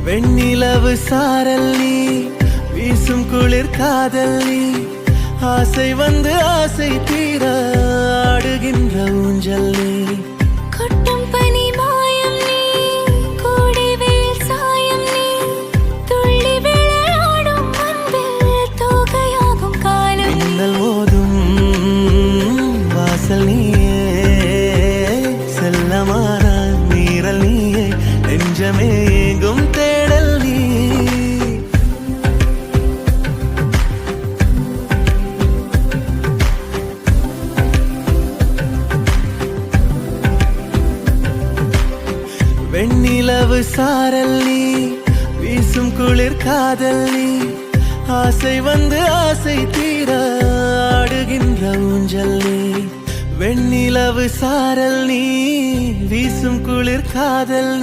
வெண்ணிலவு சாரல் நீ, வீசும் குளிர் காதல் நீ, ஆசை வந்து ஆசை தீர ஆடுகின்ற ஊஞ்சல் நீ. கொட்டும் பனி மாயம் நீ, கோடை வெயில் சாயம் நீ, துள்ளி விளையாடும் அன்பில் தோகையாகும் காலம். மின்னல் மோதும் வாசல் நீயே, செல்லமான நீரல் நீயே, நெஞ்சமே எங்கும் தேடல் நீ. வெண்ணிலவு சாரல் நீ, வீசும் குளிர் காதல் நீ, ஆசை வந்து ஆசை தீர ஆடுகின்ற ஊஞ்சல் நீ. வெண்ணிலவு சாரல் நீ, வீசும் குளிர் காதல்